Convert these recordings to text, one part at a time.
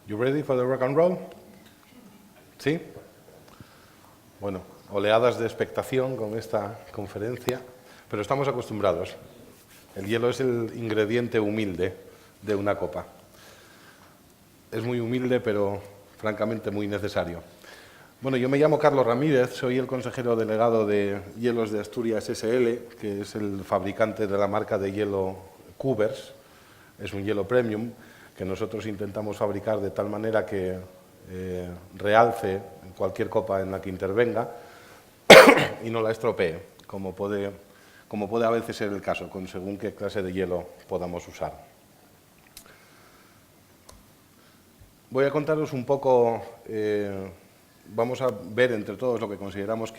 You ready for the rock and roll? ¿Sí? Bueno, oleadas de expectación con esta conferencia, pero estamos acostumbrados. El hielo es el ingrediente humilde de una copa. Es muy humilde, pero francamente muy necesario. Bueno, yo me llamo Carlos Ramírez, soy el consejero delegado de Hielos de Asturias S.L., que es el fabricante de la marca de hielo Cubers. Es un hielo premium que nosotros intentamos fabricar de tal manera que realce cualquier copa en la que intervenga y no la estropee, como puede a veces ser el caso, con según qué clase de hielo podamos usar. Voy a contaros un poco, vamos a ver entre todos lo que consideramos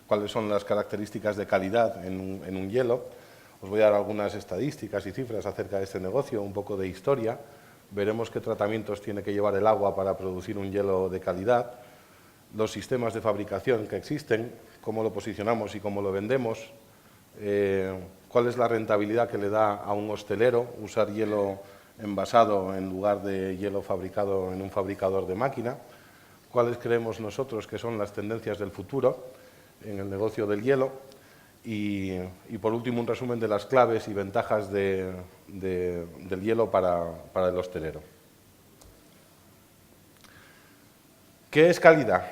cuáles son las características de calidad en un hielo. Os voy a dar algunas estadísticas y cifras acerca de este negocio, un poco de historia. Veremos qué tratamientos tiene que llevar el agua para producir un hielo de calidad, los sistemas de fabricación que existen, cómo lo posicionamos y cómo lo vendemos, cuál es la rentabilidad que le da a un hostelero usar hielo envasado en lugar de hielo fabricado en un fabricador de máquina, cuáles creemos nosotros que son las tendencias del futuro en el negocio del hielo y por último un resumen de las claves y ventajas del hielo para el hostelero. ¿Qué es calidad?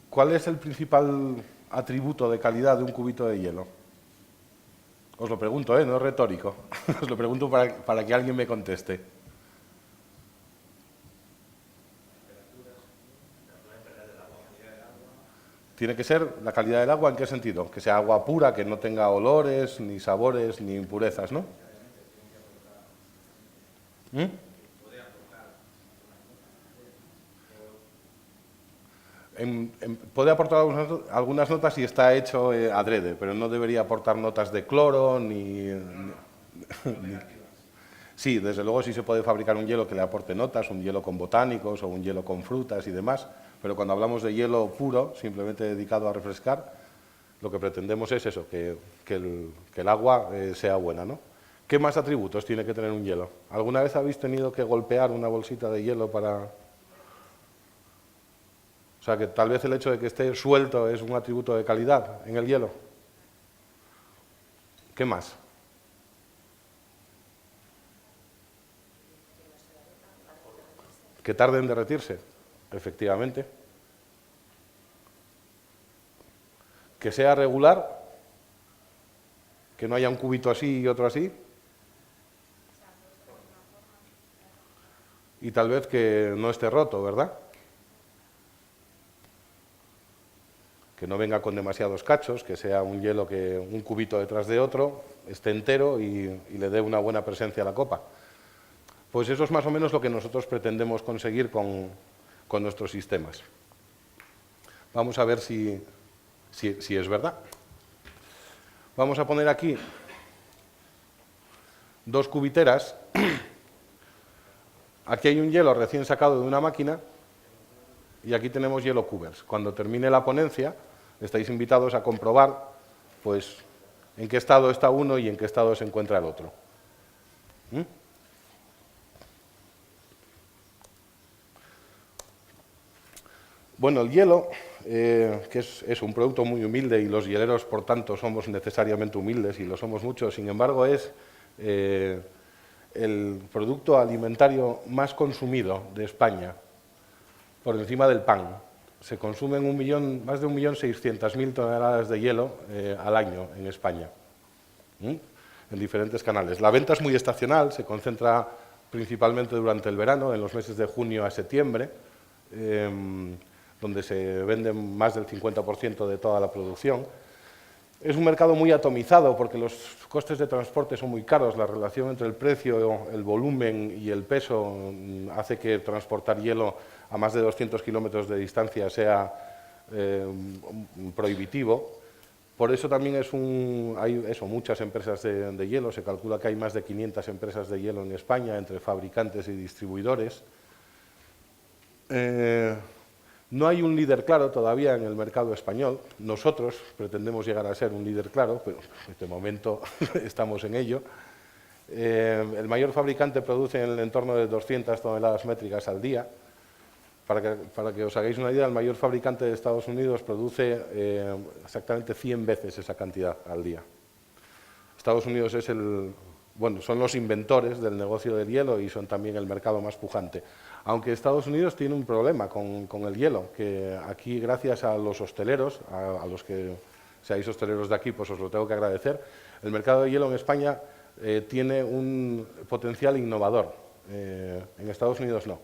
¿Cuál es el principal atributo de calidad de un cubito de hielo? Os lo pregunto, no es retórico. Os lo pregunto para que alguien me conteste. Tiene que ser la calidad del agua, ¿en qué sentido? Que sea agua pura, que no tenga olores, ni sabores, ni impurezas, ¿no? Puede aportar algunas notas si está hecho adrede, pero no debería aportar notas de cloro ni Sí, desde luego sí se puede fabricar un hielo que le aporte notas, un hielo con botánicos o un hielo con frutas y demás, pero cuando hablamos de hielo puro, simplemente dedicado a refrescar, lo que pretendemos es eso, que el agua sea buena, ¿no? ¿Qué más atributos tiene que tener un hielo? ¿Alguna vez habéis tenido que golpear una bolsita de hielo para...? O sea, que tal vez el hecho de que esté suelto es un atributo de calidad en el hielo. ¿Qué más? Que tarde en derretirse, efectivamente. Que sea regular, que no haya un cubito así y otro así. Y tal vez que no esté roto, ¿verdad? Que no venga con demasiados cachos, que sea un hielo que un cubito detrás de otro esté entero y le dé una buena presencia a la copa. Pues eso es más o menos lo que nosotros pretendemos conseguir con nuestros sistemas. Vamos a ver si es verdad. Vamos a poner aquí dos cubiteras. Aquí hay un hielo recién sacado de una máquina y aquí tenemos hielo Cubers. Cuando termine la ponencia, estáis invitados a comprobar pues, en qué estado está uno y en qué estado se encuentra el otro. Bueno, el hielo, que es un producto muy humilde y los hieleros, por tanto, somos necesariamente humildes y lo somos mucho, sin embargo, es el producto alimentario más consumido de España, por encima del pan. Se consumen más de 1.600.000 toneladas de hielo al año en España, en diferentes canales. La venta es muy estacional, se concentra principalmente durante el verano, en los meses de junio a septiembre, donde se vende más del 50% de toda la producción. Es un mercado muy atomizado porque los costes de transporte son muy caros. La relación entre el precio, el volumen y el peso hace que transportar hielo a más de 200 kilómetros de distancia sea prohibitivo. Por eso también hay muchas empresas de hielo. Se calcula que hay más de 500 empresas de hielo en España, entre fabricantes y distribuidores. No hay un líder claro todavía en el mercado español. Nosotros pretendemos llegar a ser un líder claro, pero en este momento estamos en ello. El mayor fabricante produce en el entorno de 200 toneladas métricas al día. Para que os hagáis una idea, el mayor fabricante de Estados Unidos produce exactamente 100 veces esa cantidad al día. Estados Unidos es son los inventores del negocio del hielo y son también el mercado más pujante. Aunque Estados Unidos tiene un problema con el hielo, que aquí, gracias a los hosteleros, a los que seáis hosteleros de aquí, pues os lo tengo que agradecer, el mercado de hielo en España tiene un potencial innovador. En Estados Unidos no.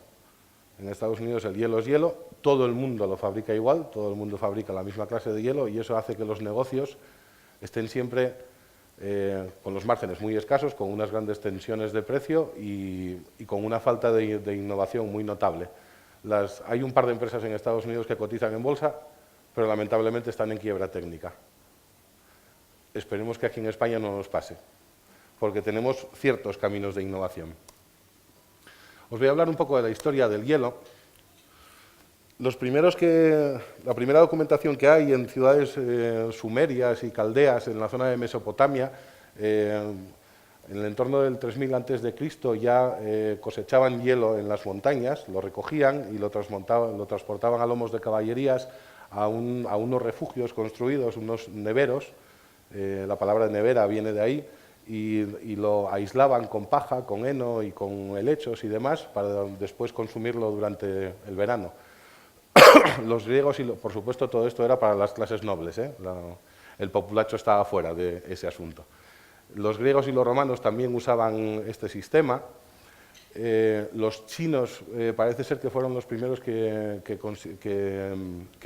En Estados Unidos el hielo es hielo, todo el mundo lo fabrica igual, todo el mundo fabrica la misma clase de hielo y eso hace que los negocios estén siempre con los márgenes muy escasos, con unas grandes tensiones de precio y con una falta de innovación muy notable. Hay un par de empresas en Estados Unidos que cotizan en bolsa, pero lamentablemente están en quiebra técnica. Esperemos que aquí en España no nos pase, porque tenemos ciertos caminos de innovación. Os voy a hablar un poco de la historia del hielo. La primera documentación que hay en ciudades sumerias y caldeas en la zona de Mesopotamia, en el entorno del 3000 a.C. ya cosechaban hielo en las montañas, lo recogían y lo transportaban a lomos de caballerías a unos refugios construidos, unos neveros, la palabra nevera viene de ahí, y lo aislaban con paja, con heno y con helechos y demás para después consumirlo durante el verano. Los griegos, por supuesto, todo esto era para las clases nobles, el populacho estaba fuera de ese asunto. Los griegos y los romanos también usaban este sistema. Los chinos parece ser que fueron los primeros que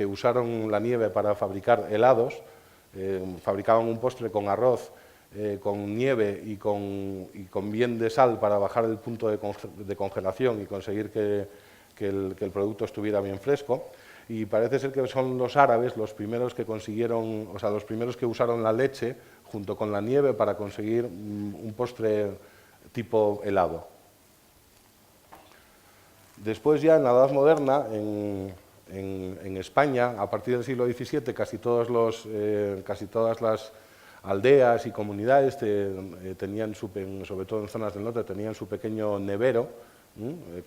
usaron la nieve para fabricar helados. Fabricaban un postre con arroz, con nieve y con bien de sal para bajar el punto de congelación y conseguir que el producto estuviera bien fresco, y parece ser que son los árabes los primeros que consiguieron, o sea, los primeros que usaron la leche junto con la nieve para conseguir un postre tipo helado. Después ya en la Edad Moderna, en España, a partir del siglo XVII, casi todas las aldeas y comunidades tenían, sobre todo en zonas del norte, tenían su pequeño nevero,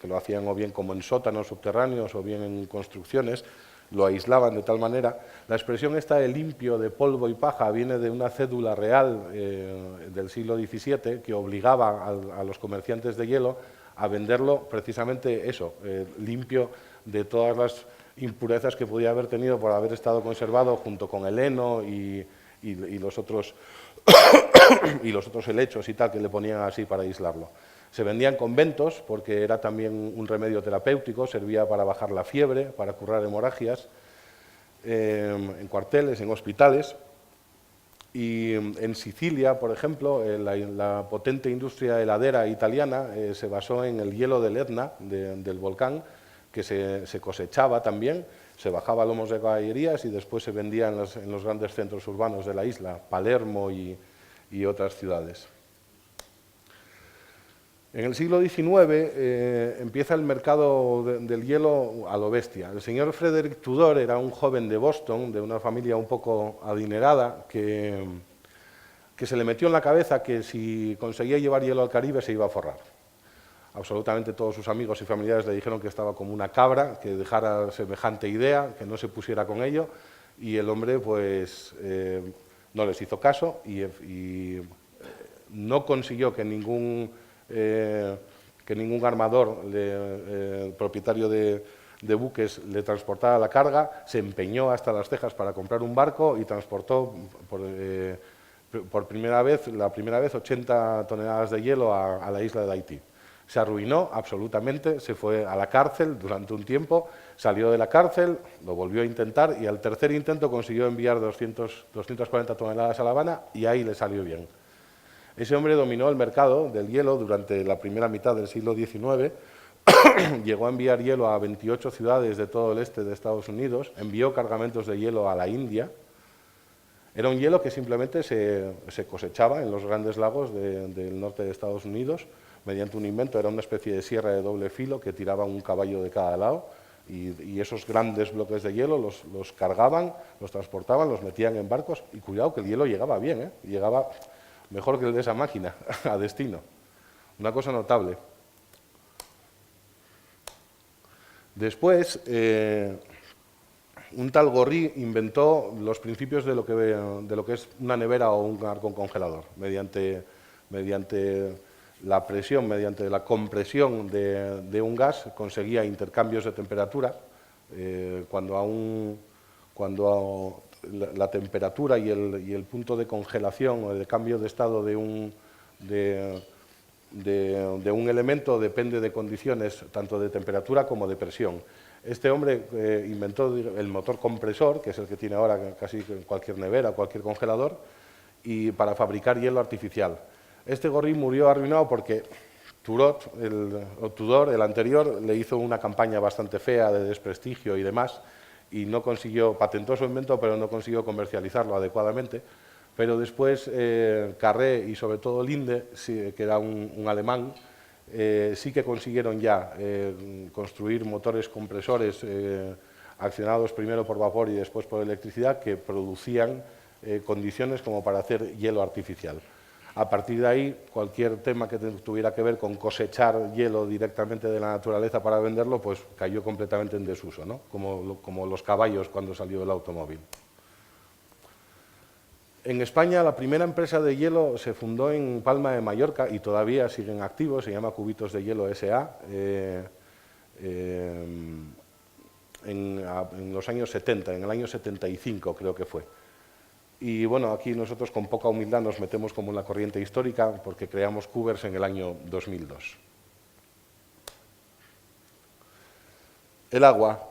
que lo hacían o bien como en sótanos subterráneos o bien en construcciones, lo aislaban de tal manera. La expresión esta de limpio de polvo y paja viene de una cédula real del siglo XVII que obligaba a los comerciantes de hielo a venderlo precisamente eso, limpio de todas las impurezas que podía haber tenido por haber estado conservado junto con el heno y los otros helechos y tal que le ponían así para aislarlo. Se vendía en conventos porque era también un remedio terapéutico, servía para bajar la fiebre, para curar hemorragias, en cuarteles, en hospitales. Y en Sicilia, por ejemplo, la potente industria heladera italiana se basó en el hielo del Etna, del volcán, que se cosechaba también, se bajaba a lomos de caballerías y después se vendía en los grandes centros urbanos de la isla, Palermo y otras ciudades. En el siglo XIX empieza el mercado del hielo a lo bestia. El señor Frederick Tudor era un joven de Boston, de una familia un poco adinerada, que se le metió en la cabeza que si conseguía llevar hielo al Caribe se iba a forrar. Absolutamente todos sus amigos y familiares le dijeron que estaba como una cabra, que dejara semejante idea, que no se pusiera con ello, y el hombre pues no les hizo caso y no consiguió que ningún armador propietario de buques le transportara la carga, se empeñó hasta las cejas para comprar un barco y transportó por primera vez 80 toneladas de hielo a la isla de Haití. Se arruinó absolutamente, se fue a la cárcel durante un tiempo, salió de la cárcel, lo volvió a intentar y al tercer intento consiguió enviar 240 toneladas a La Habana y ahí le salió bien. Ese hombre dominó el mercado del hielo durante la primera mitad del siglo XIX, llegó a enviar hielo a 28 ciudades de todo el este de Estados Unidos, envió cargamentos de hielo a la India. Era un hielo que simplemente se cosechaba en los grandes lagos del norte de Estados Unidos mediante un invento, era una especie de sierra de doble filo que tiraba un caballo de cada lado y esos grandes bloques de hielo los cargaban, los transportaban, los metían en barcos y cuidado que el hielo llegaba bien, llegaba mejor que el de esa máquina, a destino. Una cosa notable. Después, un tal Gorrí inventó los principios de lo que es una nevera o un arco congelador, mediante la presión, mediante la compresión de un gas, conseguía intercambios de temperatura. Cuando la temperatura y el punto de congelación o de cambio de estado de un elemento depende de condiciones tanto de temperatura como de presión. Este hombre inventó el motor compresor, que es el que tiene ahora casi cualquier nevera, cualquier congelador, y para fabricar hielo artificial. Este Gorrí murió arruinado porque Tudor, el anterior, le hizo una campaña bastante fea de desprestigio y demás, y no consiguió, patentó su invento, pero no consiguió comercializarlo adecuadamente. Pero después Carré y sobre todo Linde, que era un alemán, sí que consiguieron ya construir motores compresores accionados primero por vapor y después por electricidad que producían condiciones como para hacer hielo artificial. A partir de ahí, cualquier tema que tuviera que ver con cosechar hielo directamente de la naturaleza para venderlo, pues cayó completamente en desuso, ¿no? Como los caballos cuando salió el automóvil. En España, la primera empresa de hielo se fundó en Palma de Mallorca y todavía siguen activos, se llama Cubitos de Hielo S.A. En los años 70, en el año 75 creo que fue. Y bueno, aquí nosotros con poca humildad nos metemos como en la corriente histórica porque creamos Cubers en el año 2002. El agua.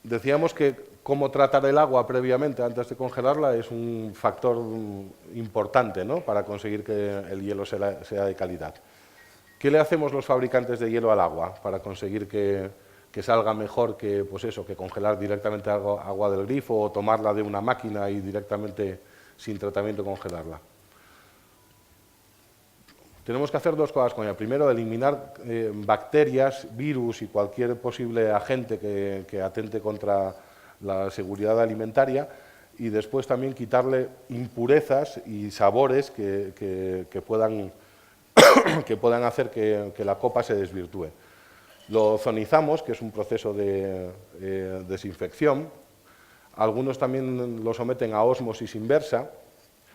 Decíamos que cómo tratar el agua previamente antes de congelarla es un factor importante, ¿no?, para conseguir que el hielo sea de calidad. ¿Qué le hacemos los fabricantes de hielo al agua para conseguir que salga mejor que, pues eso, que congelar directamente agua del grifo o tomarla de una máquina y directamente sin tratamiento congelarla? Tenemos que hacer dos cosas con ella. Primero, eliminar bacterias, virus y cualquier posible agente que atente contra la seguridad alimentaria, y después también quitarle impurezas y sabores que puedan hacer que la copa se desvirtúe. Lo ozonizamos, que es un proceso de desinfección. Algunos también lo someten a ósmosis inversa.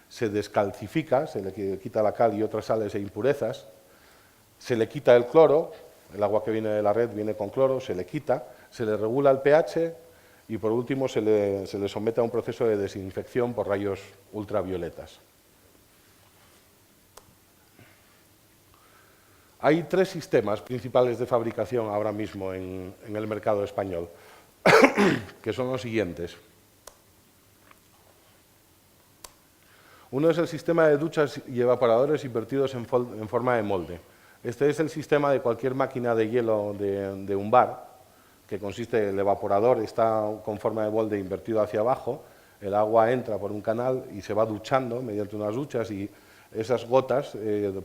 Se descalcifica, se le quita la cal y otras sales e impurezas. Se le quita el cloro, el agua que viene de la red viene con cloro, se le quita. Se le regula el pH y, por último, se le somete a un proceso de desinfección por rayos ultravioletas. Hay tres sistemas principales de fabricación ahora mismo en el mercado español, que son los siguientes. Uno es el sistema de duchas y evaporadores invertidos en forma de molde. Este es el sistema de cualquier máquina de hielo de un bar, que consiste, el evaporador está con forma de molde invertido hacia abajo, el agua entra por un canal y se va duchando mediante unas duchas, y esas gotas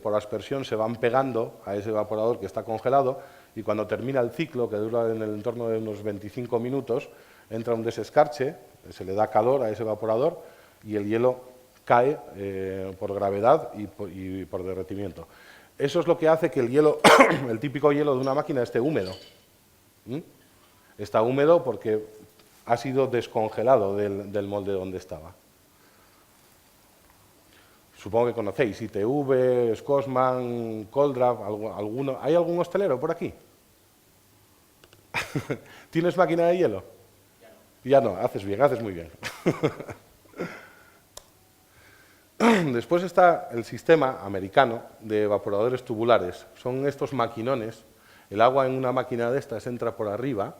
por aspersión se van pegando a ese evaporador que está congelado, y cuando termina el ciclo, que dura en el entorno de unos 25 minutos, entra un desescarche, se le da calor a ese evaporador y el hielo cae por gravedad y por derretimiento. Eso es lo que hace que el hielo, el típico hielo de una máquina, esté húmedo. Está húmedo porque ha sido descongelado del molde donde estaba. Supongo que conocéis ITV, Scotsman, Colddraft, alguno. ¿Hay algún hostelero por aquí? ¿Tienes máquina de hielo? Ya no, haces bien, haces muy bien. Después está el sistema americano de evaporadores tubulares. Son estos maquinones. El agua en una máquina de estas entra por arriba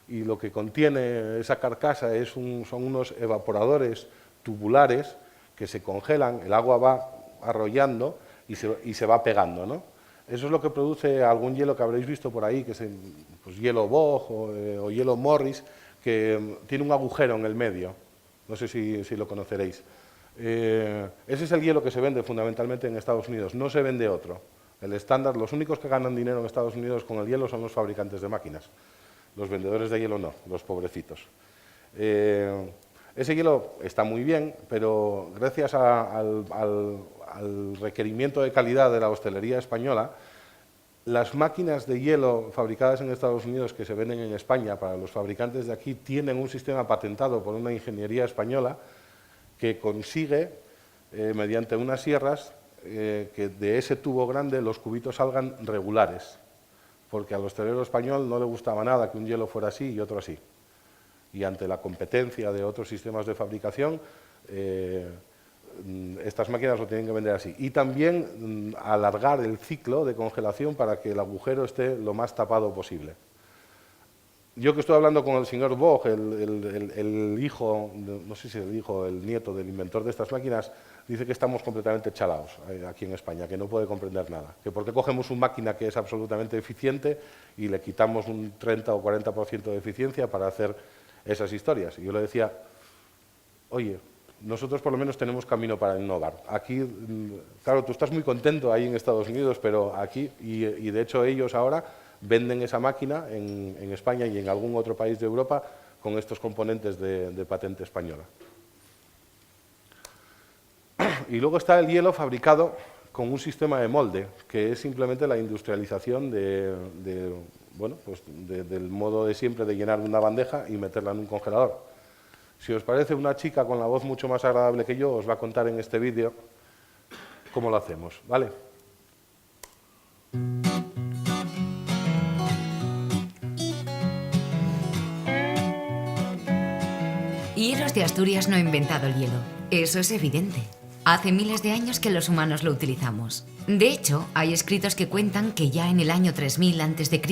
y lo que contiene esa carcasa son unos evaporadores tubulares que se congelan, el agua va arrollando y se va pegando, ¿no? Eso es lo que produce algún hielo que habréis visto por ahí, que es pues, hielo Bog o hielo Morris, que tiene un agujero en el medio. No sé si lo conoceréis. Ese es el hielo que se vende fundamentalmente en Estados Unidos, no se vende otro. El estándar, los únicos que ganan dinero en Estados Unidos con el hielo son los fabricantes de máquinas. Los vendedores de hielo no, los pobrecitos. Ese hielo está muy bien, pero gracias al requerimiento de calidad de la hostelería española, las máquinas de hielo fabricadas en Estados Unidos que se venden en España para los fabricantes de aquí tienen un sistema patentado por una ingeniería española que consigue, mediante unas sierras, que de ese tubo grande los cubitos salgan regulares, porque al hostelero español no le gustaba nada que un hielo fuera así y otro así. Y ante la competencia de otros sistemas de fabricación, estas máquinas lo tienen que vender así. Y también alargar el ciclo de congelación para que el agujero esté lo más tapado posible. Yo que estoy hablando con el señor Vogt, el hijo, no sé si el hijo, el nieto del inventor de estas máquinas, dice que estamos completamente chalaos aquí en España, que no puede comprender nada. Que porque cogemos una máquina que es absolutamente eficiente y le quitamos un 30 o 40% de eficiencia para hacer esas historias. Y yo le decía, oye, nosotros por lo menos tenemos camino para innovar. Aquí, claro, tú estás muy contento ahí en Estados Unidos, pero aquí, y de hecho ellos ahora venden esa máquina en España y en algún otro país de Europa con estos componentes de patente española. Y luego está el hielo fabricado con un sistema de molde, que es simplemente la industrialización del modo de siempre de llenar una bandeja y meterla en un congelador. Si os parece, una chica con la voz mucho más agradable que yo os va a contar en este vídeo cómo lo hacemos, ¿vale? Hielos de Asturias no ha inventado el hielo, eso es evidente. Hace miles de años que los humanos lo utilizamos. De hecho, hay escritos que cuentan que ya en el año 3000 a.C.,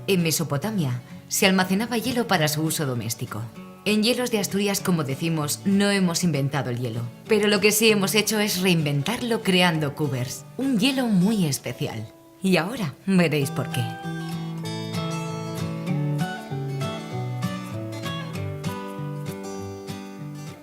en Mesopotamia, se almacenaba hielo para su uso doméstico. En Hielos de Asturias, como decimos, no hemos inventado el hielo, pero lo que sí hemos hecho es reinventarlo creando Cubers, un hielo muy especial. Y ahora veréis por qué.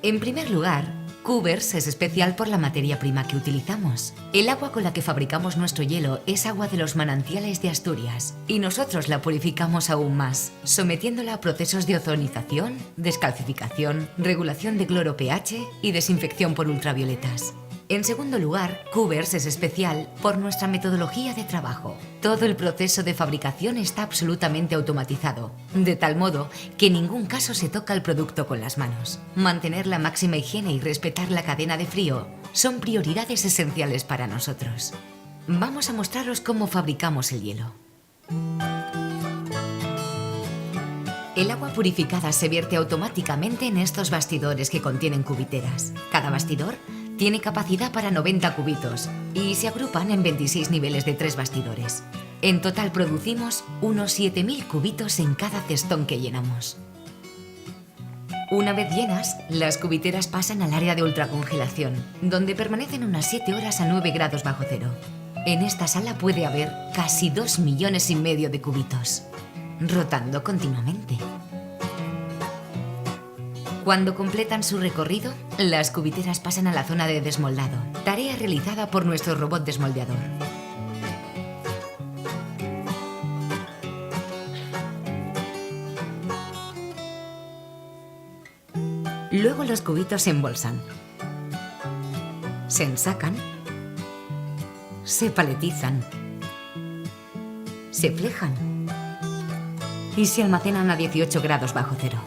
En primer lugar, Cubers es especial por la materia prima que utilizamos. El agua con la que fabricamos nuestro hielo es agua de los manantiales de Asturias y nosotros la purificamos aún más, sometiéndola a procesos de ozonización, descalcificación, regulación de cloro pH y desinfección por ultravioletas. En segundo lugar, Cubers es especial por nuestra metodología de trabajo. Todo el proceso de fabricación está absolutamente automatizado, de tal modo que en ningún caso se toca el producto con las manos. Mantener la máxima higiene y respetar la cadena de frío son prioridades esenciales para nosotros. Vamos a mostraros cómo fabricamos el hielo. El agua purificada se vierte automáticamente en estos bastidores que contienen cubiteras. Cada bastidor tiene capacidad para 90 cubitos y se agrupan en 26 niveles de 3 bastidores. En total producimos unos 7000 cubitos en cada cestón que llenamos. Una vez llenas, las cubiteras pasan al área de ultracongelación, donde permanecen unas 7 horas a 9 grados bajo cero. En esta sala puede haber casi 2,5 millones de cubitos, rotando continuamente. Cuando completan su recorrido, las cubiteras pasan a la zona de desmoldado, tarea realizada por nuestro robot desmoldeador. Luego los cubitos se embolsan, se ensacan, se paletizan, se flejan y se almacenan a 18 grados bajo cero.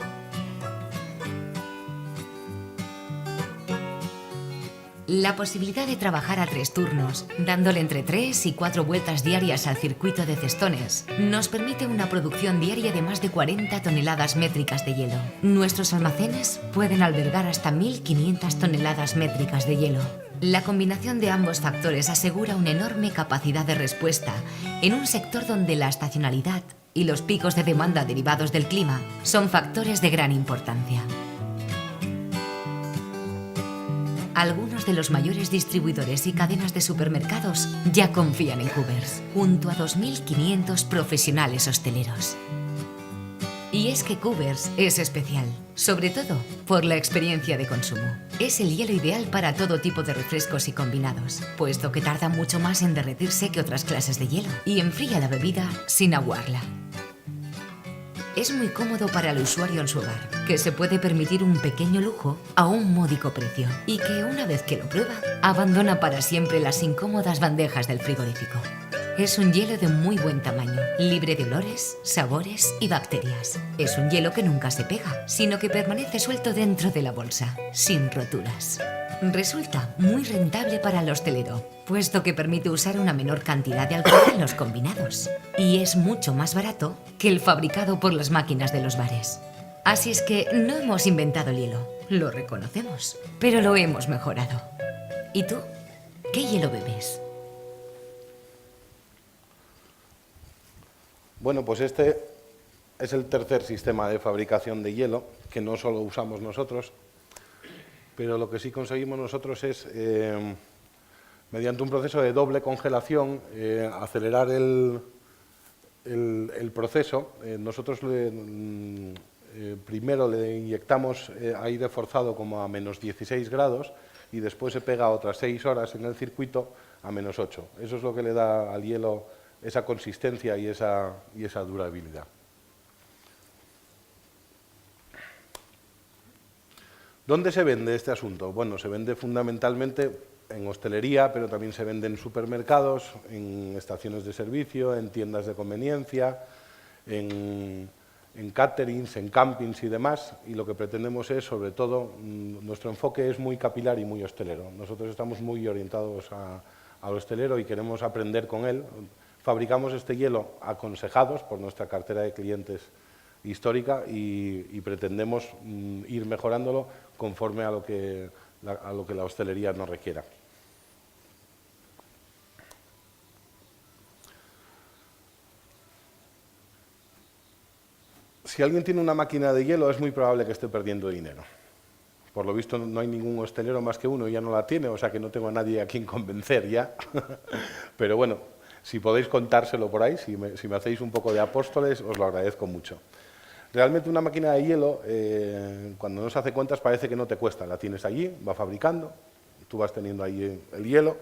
La posibilidad de trabajar a 3 turnos, dándole entre 3 y 4 vueltas diarias al circuito de cestones, nos permite una producción diaria de más de 40 toneladas métricas de hielo. Nuestros almacenes pueden albergar hasta 1500 toneladas métricas de hielo. La combinación de ambos factores asegura una enorme capacidad de respuesta en un sector donde la estacionalidad y los picos de demanda derivados del clima son factores de gran importancia. Algunos de los mayores distribuidores y cadenas de supermercados ya confían en Cubers, junto a 2500 profesionales hosteleros. Y es que Cubers es especial, sobre todo por la experiencia de consumo. Es el hielo ideal para todo tipo de refrescos y combinados, puesto que tarda mucho más en derretirse que otras clases de hielo y enfría la bebida sin aguarla. Es muy cómodo para el usuario en su hogar, que se puede permitir un pequeño lujo a un módico precio y que una vez que lo prueba, abandona para siempre las incómodas bandejas del frigorífico. Es un hielo de muy buen tamaño, libre de olores, sabores y bacterias. Es un hielo que nunca se pega, sino que permanece suelto dentro de la bolsa, sin roturas. Resulta muy rentable para el hostelero, puesto que permite usar una menor cantidad de alcohol en los combinados. Y es mucho más barato que el fabricado por las máquinas de los bares. Así es que no hemos inventado el hielo, lo reconocemos, pero lo hemos mejorado. ¿Y tú? ¿Qué hielo bebes? Bueno, pues este es el tercer sistema de fabricación de hielo, que no solo usamos nosotros, pero lo que sí conseguimos nosotros es, mediante un proceso de doble congelación, acelerar el proceso. Nosotros primero le inyectamos aire forzado como a menos 16 grados y después se pega otras 6 horas en el circuito a menos 8. Eso es lo que le da al hielo esa consistencia y esa durabilidad. ¿Dónde se vende este asunto? Bueno, se vende fundamentalmente en hostelería, pero también se vende en supermercados, en estaciones de servicio, en tiendas de conveniencia, en caterings, en campings y demás. Y lo que pretendemos es, sobre todo, nuestro enfoque es muy capilar y muy hostelero. Nosotros estamos muy orientados al hostelero y queremos aprender con él. Fabricamos este hielo aconsejados por nuestra cartera de clientes histórica y pretendemos ir mejorándolo conforme a lo que la hostelería nos requiera. Si alguien tiene una máquina de hielo, es muy probable que esté perdiendo dinero. Por lo visto, no hay ningún hostelero más que uno y ya no la tiene, o sea que no tengo a nadie a quien convencer ya. Pero bueno, si podéis contárselo por ahí, si me hacéis un poco de apóstoles, os lo agradezco mucho. Realmente una máquina de hielo, cuando no se hace cuentas, parece que no te cuesta. La tienes allí, va fabricando, tú vas teniendo ahí el hielo,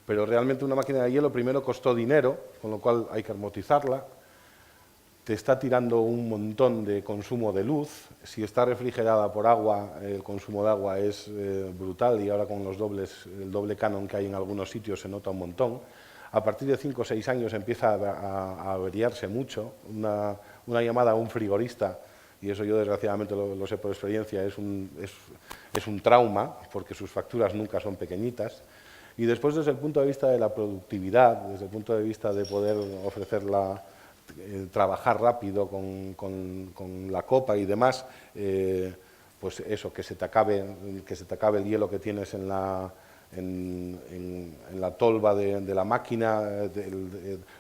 pero realmente una máquina de hielo primero costó dinero, con lo cual hay que amortizarla. Te está tirando un montón de consumo de luz. Si está refrigerada por agua, el consumo de agua es brutal y ahora con el doble canon que hay en algunos sitios se nota un montón. A partir de 5 o 6 años empieza a averiarse mucho. Una llamada a un frigorista, y eso yo desgraciadamente lo sé por experiencia, es un trauma, porque sus facturas nunca son pequeñitas. Y después, desde el punto de vista de la productividad, desde el punto de vista de poder ofrecerla, trabajar rápido con la copa y demás, pues eso, que se te acabe el hielo que tienes en la tolva de la máquina,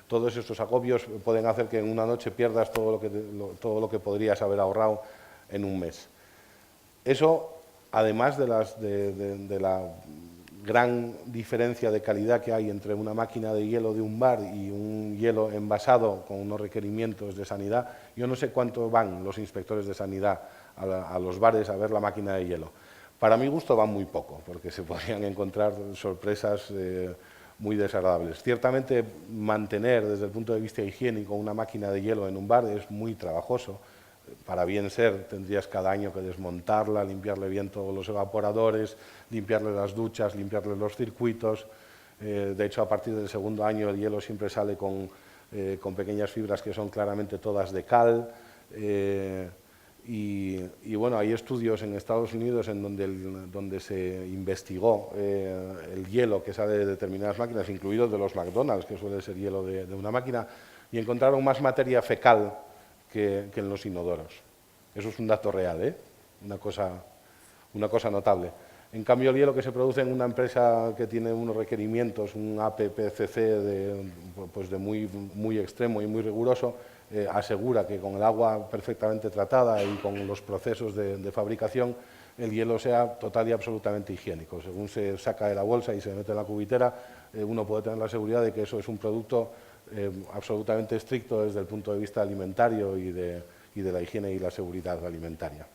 todos estos agobios pueden hacer que en una noche pierdas todo lo que podrías haber ahorrado en un mes. Eso, además de la gran diferencia de calidad que hay entre una máquina de hielo de un bar y un hielo envasado con unos requerimientos de sanidad. Yo no sé cuánto van los inspectores de sanidad a los bares a ver la máquina de hielo. Para mi gusto van muy poco, porque se podrían encontrar sorpresas muy desagradables. Ciertamente, mantener desde el punto de vista higiénico una máquina de hielo en un bar es muy trabajoso. Para bien ser, tendrías cada año que desmontarla, limpiarle bien todos los evaporadores, limpiarle las duchas, limpiarle los circuitos. De hecho, a partir del segundo año el hielo siempre sale con pequeñas fibras que son claramente todas de cal. Y bueno, hay estudios en Estados Unidos en donde se investigó el hielo que sale de determinadas máquinas, incluido de los McDonald's, que suele ser hielo de una máquina, y encontraron más materia fecal que en los inodoros. Eso es un dato real, ¿eh? Una cosa notable. En cambio, el hielo que se produce en una empresa que tiene unos requerimientos, un APPCC de muy extremo y muy riguroso, asegura que con el agua perfectamente tratada y con los procesos de fabricación, el hielo sea total y absolutamente higiénico. Según se saca de la bolsa y se mete en la cubitera, uno puede tener la seguridad de que eso es un producto absolutamente estricto desde el punto de vista alimentario y de la higiene y la seguridad alimentaria.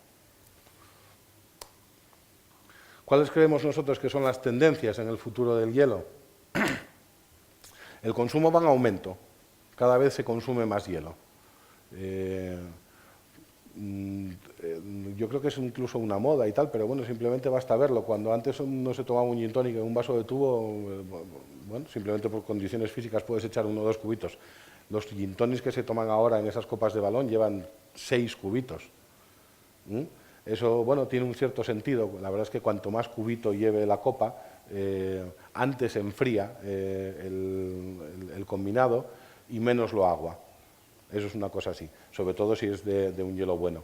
¿Cuáles creemos nosotros que son las tendencias en el futuro del hielo? El consumo va en aumento, cada vez se consume más hielo. Yo creo que es incluso una moda y tal, pero bueno, simplemente basta verlo. Cuando antes no se tomaba un gin tonic en un vaso de tubo, bueno, simplemente por condiciones físicas puedes echar 1 o 2 cubitos. Los gin tonics que se toman ahora en esas copas de balón llevan 6 cubitos. Eso, bueno, tiene un cierto sentido. La verdad es que cuanto más cubito lleve la copa, antes se enfría el combinado y menos lo agua. Eso es una cosa así, sobre todo si es de un hielo bueno.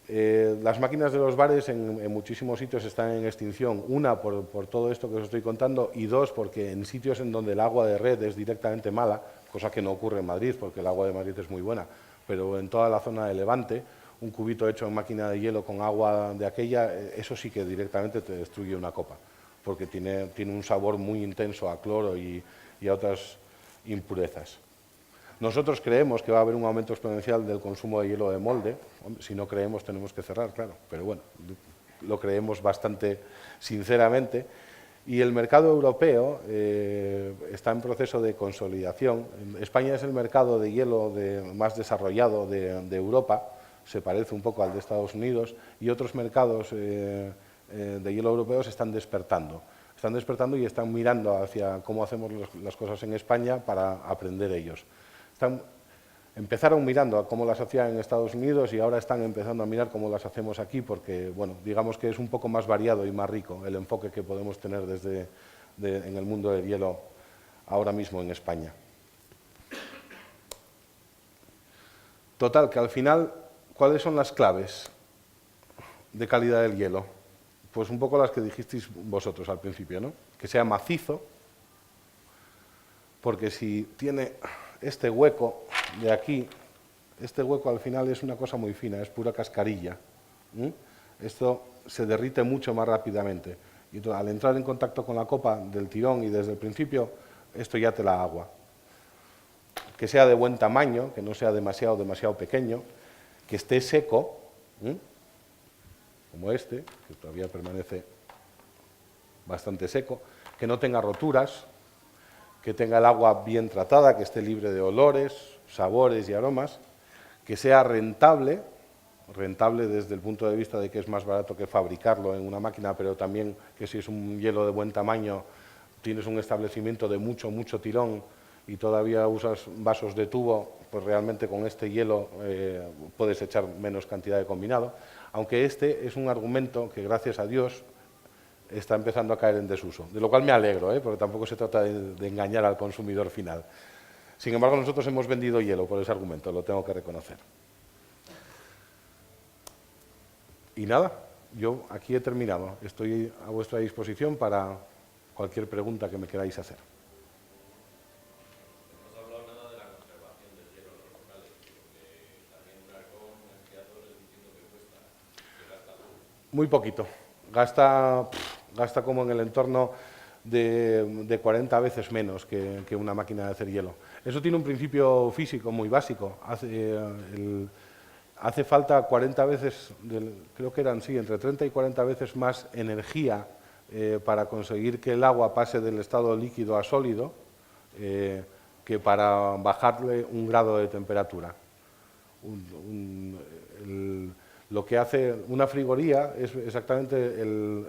Las máquinas de los bares en muchísimos sitios están en extinción. Una, por todo esto que os estoy contando, y dos, porque en sitios en donde el agua de red es directamente mala, cosa que no ocurre en Madrid, porque el agua de Madrid es muy buena, pero en toda la zona de Levante, un cubito hecho en máquina de hielo con agua de aquella, eso sí que directamente te destruye una copa, porque tiene un sabor muy intenso a cloro y a otras impurezas. Nosotros creemos que va a haber un aumento exponencial del consumo de hielo de molde. Si no creemos, tenemos que cerrar, claro, pero bueno, lo creemos bastante sinceramente. Y el mercado europeo está en proceso de consolidación. España es el mercado de hielo más desarrollado de Europa, se parece un poco al de Estados Unidos, y otros mercados de hielo europeos están despertando. Están despertando y están mirando hacia cómo hacemos las cosas en España para aprender ellos. Empezaron mirando a cómo las hacían en Estados Unidos y ahora están empezando a mirar cómo las hacemos aquí porque, bueno, digamos que es un poco más variado y más rico el enfoque que podemos tener en el mundo del hielo ahora mismo en España. Total, que al final, ¿cuáles son las claves de calidad del hielo? Pues un poco las que dijisteis vosotros al principio, ¿no? Que sea macizo, porque si tiene este hueco de aquí, este hueco al final es una cosa muy fina, es pura cascarilla. Esto se derrite mucho más rápidamente. Y entonces, al entrar en contacto con la copa del tirón y desde el principio, esto ya te la agua. Que sea de buen tamaño, que no sea demasiado pequeño, que esté seco, como este, que todavía permanece bastante seco, que no tenga roturas, que tenga el agua bien tratada, que esté libre de olores, sabores y aromas, que sea rentable desde el punto de vista de que es más barato que fabricarlo en una máquina, pero también que si es un hielo de buen tamaño, tienes un establecimiento de mucho tirón y todavía usas vasos de tubo, pues realmente con este hielo puedes echar menos cantidad de combinado, aunque este es un argumento que gracias a Dios está empezando a caer en desuso, de lo cual me alegro, porque tampoco se trata de engañar al consumidor final. Sin embargo, nosotros hemos vendido hielo por ese argumento, lo tengo que reconocer. Y nada, yo aquí he terminado. Estoy a vuestra disposición para cualquier pregunta que me queráis hacer. No has hablado nada de la conservación del hielo en los locales, porque también un arcón enfriador entiendo que cuesta, que gasta todo. Muy poquito. Gasta como en el entorno de 40 veces menos que una máquina de hacer hielo. Eso tiene un principio físico muy básico. Hace falta 40 veces, creo que eran, sí, entre 30 y 40 veces más energía para conseguir que el agua pase del estado líquido a sólido que para bajarle 1 grado de temperatura. Lo que hace una frigoría es exactamente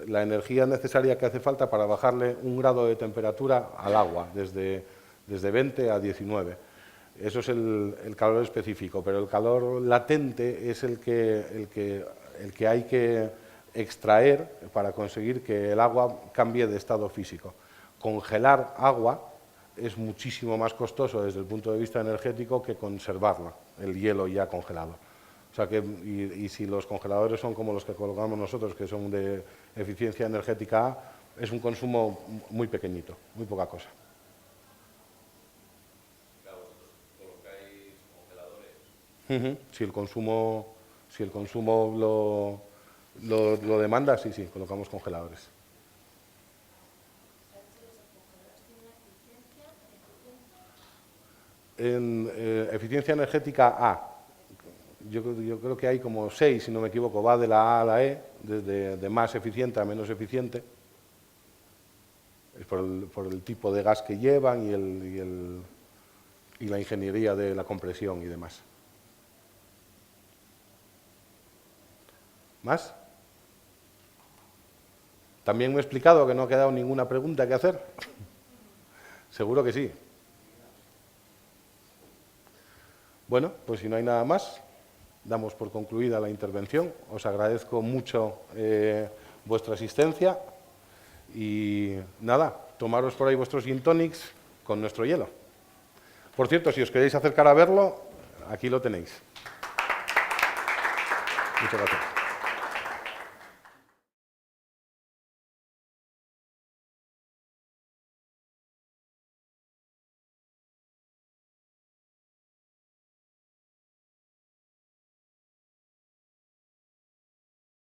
la energía necesaria que hace falta para bajarle 1 grado de temperatura al agua, desde 20 a 19. Eso es el calor específico, pero el calor latente es el que hay que extraer para conseguir que el agua cambie de estado físico. Congelar agua es muchísimo más costoso desde el punto de vista energético que conservarla, el hielo ya congelado. O sea que, y si los congeladores son como los que colocamos nosotros, que son de eficiencia energética A, es un consumo muy pequeñito, muy poca cosa. Claro, vosotros colocáis congeladores. Si el consumo lo demanda, sí, colocamos congeladores. En eficiencia energética A, yo creo que hay como 6, si no me equivoco, va de la A a la E, de más eficiente a menos eficiente, es por el tipo de gas que llevan y la ingeniería de la compresión y demás. ¿Más? ¿También me he explicado que no ha quedado ninguna pregunta que hacer? Seguro que sí. Bueno, pues si no hay nada más, damos por concluida la intervención. Os agradezco mucho vuestra asistencia y nada, tomaros por ahí vuestros gin tonics con nuestro hielo. Por cierto, si os queréis acercar a verlo, aquí lo tenéis. Muchas gracias.